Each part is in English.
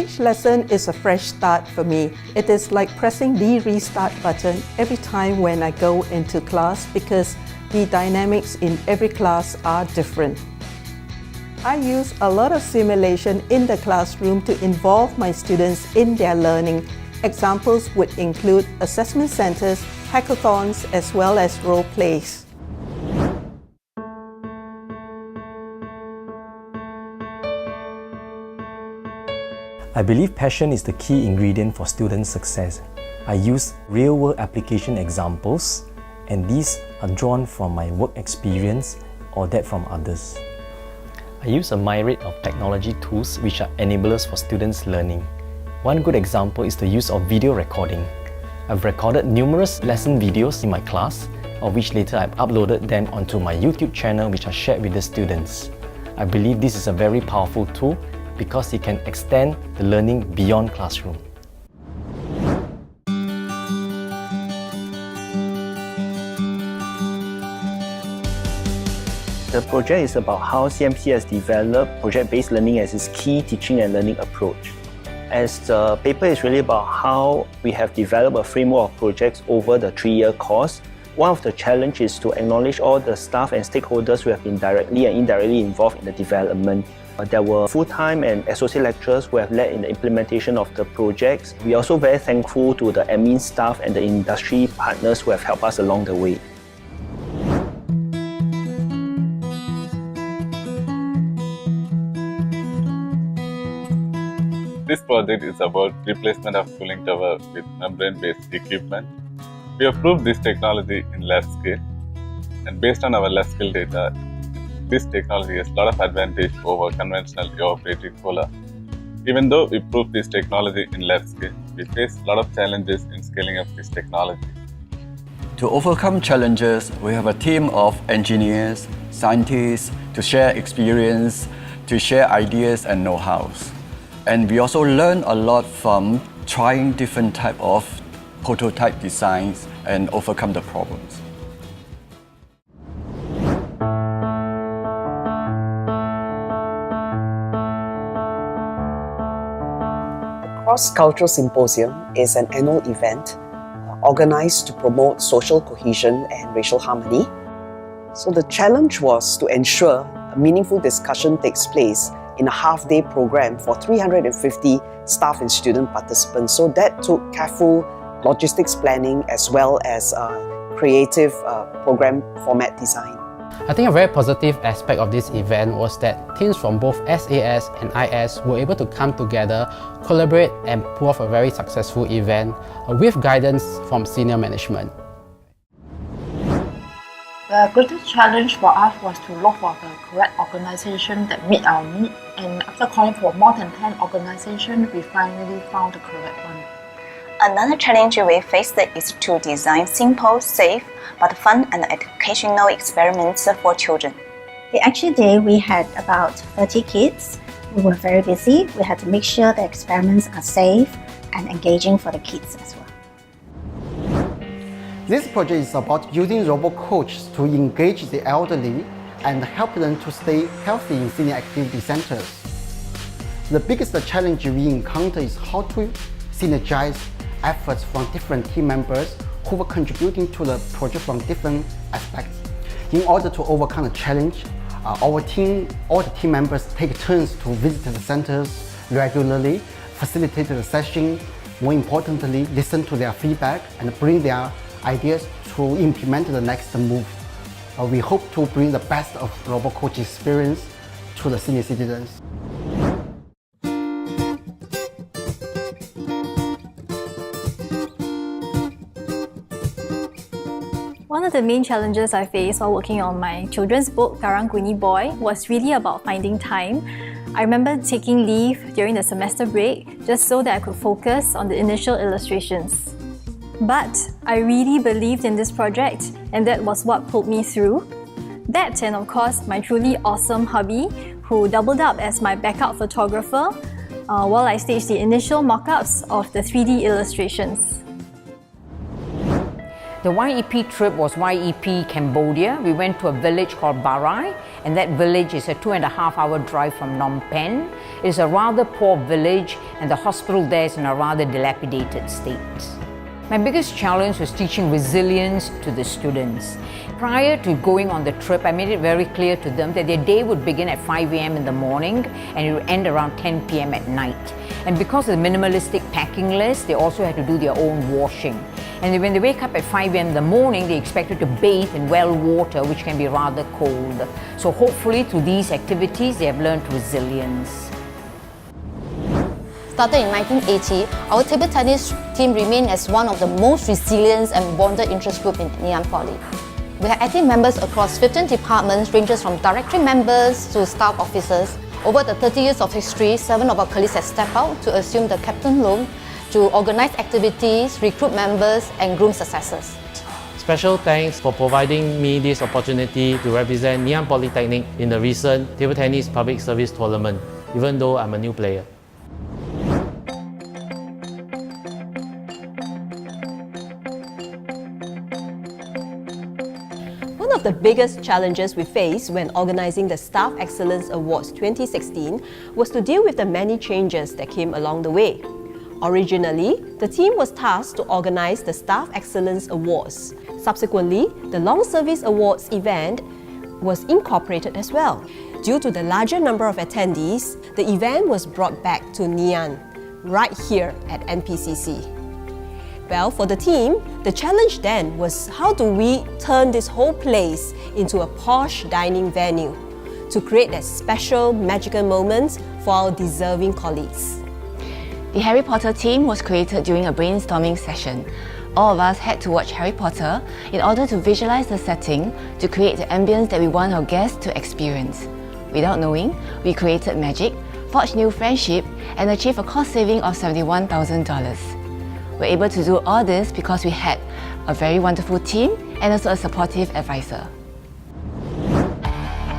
Each lesson is a fresh start for me. It is like pressing the restart button every time when I go into class because the dynamics in every class are different. I use a lot of simulation in the classroom to involve my students in their learning. Examples would include assessment centers, hackathons, as well as role plays. I believe passion is the key ingredient for student success. I use real-world application examples, and these are drawn from my work experience or that from others. I use a myriad of technology tools which are enablers for students' learning. One good example is the use of video recording. I've recorded numerous lesson videos in my class, of which later I've uploaded them onto my YouTube channel which are shared with the students. I believe this is a very powerful tool because it can extend the learning beyond classroom. The project is about how CMC has developed project-based learning as its key teaching and learning approach. As the paper is really about how we have developed a framework of projects over the 3-year course, one of the challenges is to acknowledge all the staff and stakeholders who have been directly and indirectly involved in the development. There were full-time and associate lecturers who have led in the implementation of the projects. We are also very thankful to the admin staff and the industry partners who have helped us along the way. This project is about replacement of cooling tower with membrane-based equipment. We have proved this technology in lab scale, and based on our lab scale data, this technology has a lot of advantage over conventional evaporative cooler. Even though we proved this technology in lab scale, we face a lot of challenges in scaling up this technology. To overcome challenges, we have a team of engineers, scientists to share experience, to share ideas and know-hows. And we also learn a lot from trying different type of prototype designs and overcome the problems. The Cross-Cultural Symposium is an annual event organized to promote social cohesion and racial harmony. So the challenge was to ensure a meaningful discussion takes place in a half-day program for 350 staff and student participants. So that took careful logistics planning as well as creative program format design. I think a very positive aspect of this event was that teams from both SAS and IS were able to come together, collaborate and pull off a very successful event with guidance from senior management. The greatest challenge for us was to look for the correct organization that meet our need, and after calling for more than 10 organizations, we finally found the correct one. Another challenge we faced is to design simple, safe, but fun and educational experiments for children. The actual day we had about 30 kids. We were very busy. We had to make sure the experiments are safe and engaging for the kids as well. This project is about using robot coaches to engage the elderly and help them to stay healthy in senior activity centers. The biggest challenge we encounter is how to synergize efforts from different team members who were contributing to the project from different aspects. In order to overcome the challenge, all the team members take turns to visit the centers regularly, facilitate the session, more importantly, listen to their feedback and bring their ideas to implement the next move. We hope to bring the best of robot coach experience to the senior citizens. One of the main challenges I faced while working on my children's book, Karang Guni Boy, was really about finding time. I remember taking leave during the semester break just so that I could focus on the initial illustrations. But I really believed in this project, and that was what pulled me through. That and of course my truly awesome hubby, who doubled up as my backup photographer while I staged the initial mock-ups of the 3D illustrations. The YEP trip was YEP Cambodia. We went to a village called Barai, and that village is a 2.5-hour drive from Phnom Penh. It is a rather poor village, and the hospital there is in a rather dilapidated state. My biggest challenge was teaching resilience to the students. Prior to going on the trip, I made it very clear to them that their day would begin at 5 a.m. in the morning and it would end around 10 p.m. at night. And because of the minimalistic packing list, they also had to do their own washing. And when they wake up at 5 a.m. in the morning, they're expected to bathe in well water, which can be rather cold. So hopefully through these activities, they have learned resilience. Started in 1980, our table tennis team remained as one of the most resilient and bonded interest group in Ngee Ann Poly. We have active members across 15 departments, ranges from directory members to staff officers. Over the 30 years of history, 7 of our colleagues have stepped out to assume the captain role, to organize activities, recruit members, and groom successors. Special thanks for providing me this opportunity to represent Ngee Ann Polytechnic in the recent table tennis public service tournament, even though I'm a new player. One of the biggest challenges we faced when organising the Staff Excellence Awards 2016 was to deal with the many changes that came along the way. Originally, the team was tasked to organise the Staff Excellence Awards. Subsequently, the Long Service Awards event was incorporated as well. Due to the larger number of attendees, the event was brought back to Ngee Ann, right here at NPCC. Well, for the team, the challenge then was how do we turn this whole place into a posh dining venue to create that special magical moment for our deserving colleagues. The Harry Potter theme was created during a brainstorming session. All of us had to watch Harry Potter in order to visualize the setting to create the ambience that we want our guests to experience. Without knowing, we created magic, forged new friendship, and achieved a cost saving of $71,000. We're able to do all this because we had a very wonderful team and also a supportive advisor.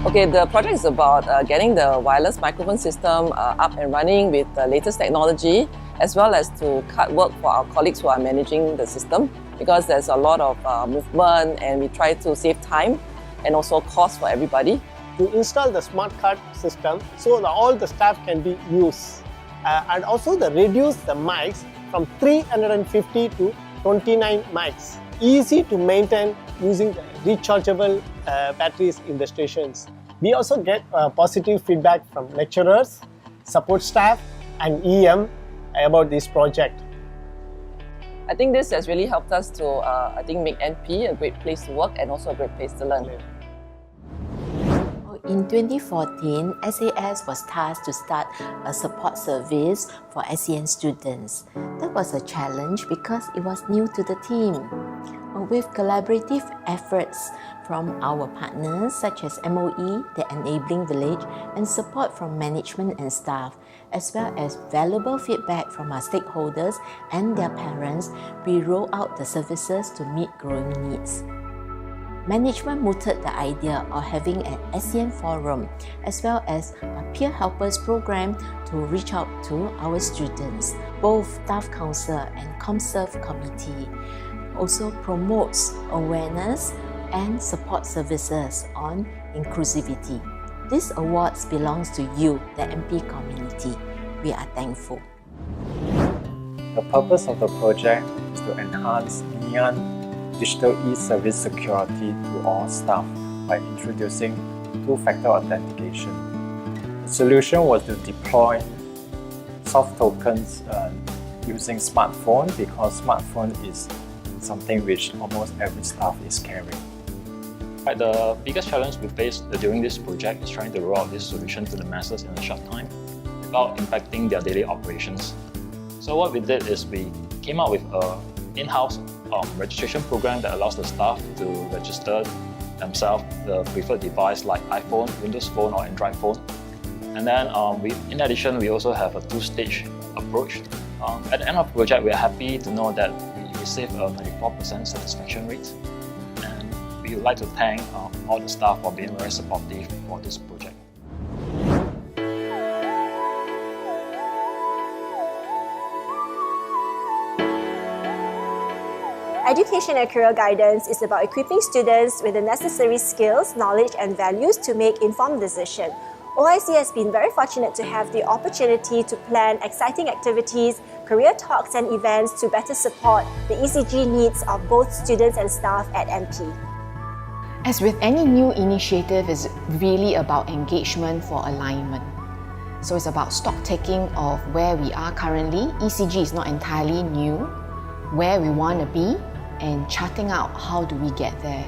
Okay, the project is about getting the wireless microphone system up and running with the latest technology, as well as to cut work for our colleagues who are managing the system, because there's a lot of movement and we try to save time and also cost for everybody. To install the smart card system so that all the staff can be used, and also reduce the mics from 350 to 29 mics. Easy to maintain using the rechargeable batteries in the stations. We also get positive feedback from lecturers, support staff and EM about this project. I think this has really helped us to make NP a great place to work and also a great place to learn. In 2014, SAS was tasked to start a support service for SEN students. That was a challenge because it was new to the team. With collaborative efforts from our partners such as MOE, the Enabling Village, and support from management and staff, as well as valuable feedback from our stakeholders and their parents, we roll out the services to meet growing needs. Management mooted the idea of having an SEN forum as well as a peer helpers program to reach out to our students. Both Staff Council and ComServe Committee also promotes awareness and support services on inclusivity. This awards belongs to you, the MP community. We are thankful. The purpose of the project is to enhance Ngee Ann digital e-service security to all staff by introducing two-factor authentication. The solution was to deploy soft tokens using smartphone, because smartphone is something which almost every staff is carrying. The biggest challenge we faced during this project is trying to roll out this solution to the masses in a short time without impacting their daily operations. So what we did is we came up with an in-house registration program that allows the staff to register themselves the preferred device like iPhone, Windows Phone or Android phone. And then in addition, we also have a two-stage approach. At the end of the project, we are happy to know that we received a 94% satisfaction rate. And we would like to thank all the staff for being very supportive for this project. Education and career guidance is about equipping students with the necessary skills, knowledge and values to make informed decisions. OIC has been very fortunate to have the opportunity to plan exciting activities, career talks and events to better support the ECG needs of both students and staff at MP. As with any new initiative, it's really about engagement for alignment. So it's about stock taking of where we are currently. ECG is not entirely new, where we want to be, and charting out how do we get there.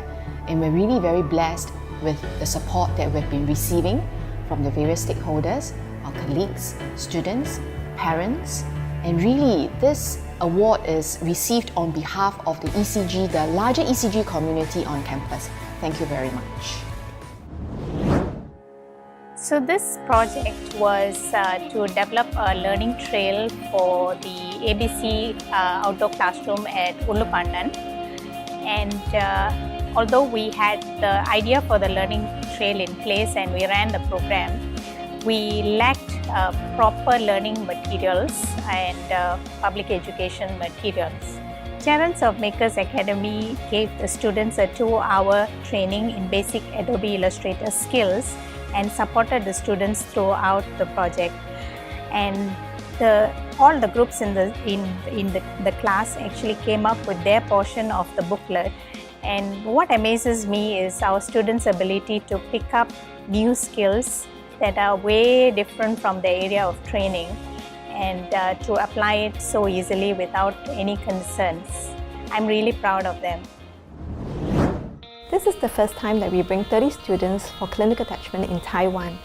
And we're really very blessed with the support that we've been receiving from the various stakeholders, our colleagues, students, parents, and really this award is received on behalf of the ECG, the larger ECG community on campus. Thank you very much. So this project was to develop a learning trail for the ABC outdoor classroom at Ulupandan. And although we had the idea for the learning trail in place and we ran the program, we lacked proper learning materials and public education materials. Children's of Makers Academy gave the students a 2-hour training in basic Adobe Illustrator skills and supported the students throughout the project. And all the groups in the class actually came up with their portion of the booklet. And what amazes me is our students' ability to pick up new skills that are way different from the area of training and to apply it so easily without any concerns. I'm really proud of them. This is the first time that we bring 30 students for clinical attachment in Taiwan.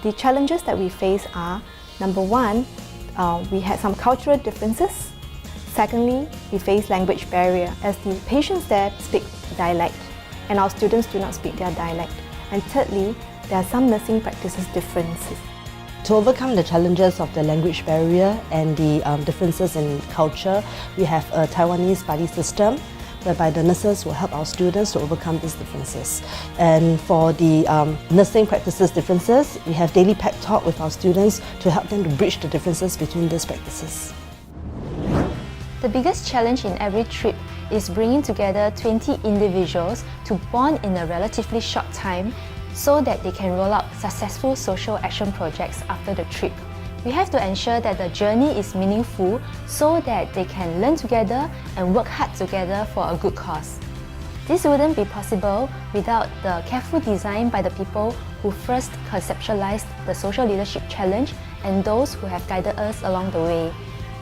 The challenges that we face are, number one, we had some cultural differences. Secondly, we face language barrier as the patients there speak dialect and our students do not speak their dialect. And thirdly, there are some nursing practices differences. To overcome the challenges of the language barrier and the differences in culture, we have a Taiwanese buddy system whereby the nurses will help our students to overcome these differences. And for the nursing practices differences, we have daily pep talk with our students to help them to bridge the differences between these practices. The biggest challenge in every trip is bringing together 20 individuals to bond in a relatively short time so that they can roll out successful social action projects after the trip. We have to ensure that the journey is meaningful so that they can learn together and work hard together for a good cause. This wouldn't be possible without the careful design by the people who first conceptualized the Social Leadership Challenge and those who have guided us along the way.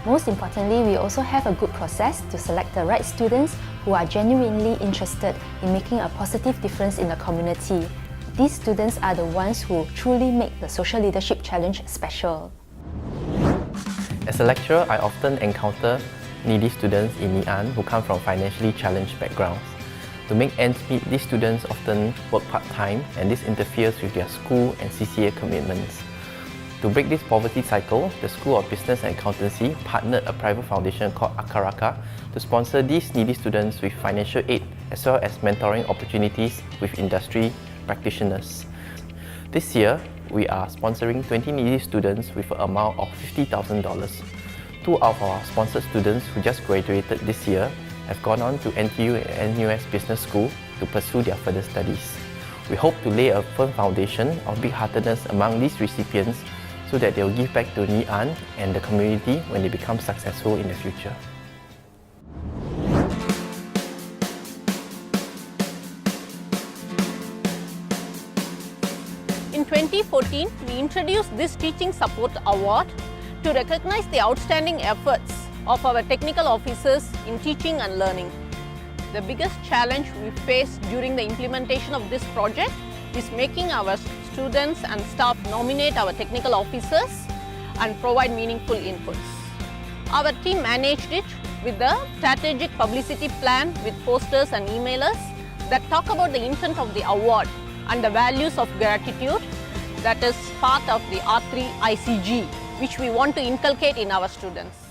Most importantly, we also have a good process to select the right students who are genuinely interested in making a positive difference in the community. These students are the ones who truly make the Social Leadership Challenge special. As a lecturer, I often encounter needy students in Ngee Ann who come from financially challenged backgrounds. To make ends meet, these students often work part-time and this interferes with their school and CCA commitments. To break this poverty cycle, the School of Business and Accountancy partnered a private foundation called Akaraka to sponsor these needy students with financial aid as well as mentoring opportunities with industry practitioners. This year, we are sponsoring 20 needy students with an amount of $50,000. 2 of our sponsored students who just graduated this year have gone on to NTU and NUS Business School to pursue their further studies. We hope to lay a firm foundation of big-heartedness among these recipients so that they will give back to Ngee Ann and the community when they become successful in the future. In 2014, we introduced this Teaching Support Award to recognize the outstanding efforts of our technical officers in teaching and learning. The biggest challenge we faced during the implementation of this project is making our students and staff nominate our technical officers and provide meaningful inputs. Our team managed it with a strategic publicity plan with posters and emailers that talk about the intent of the award and the values of gratitude that is part of the R3 ICG, which we want to inculcate in our students.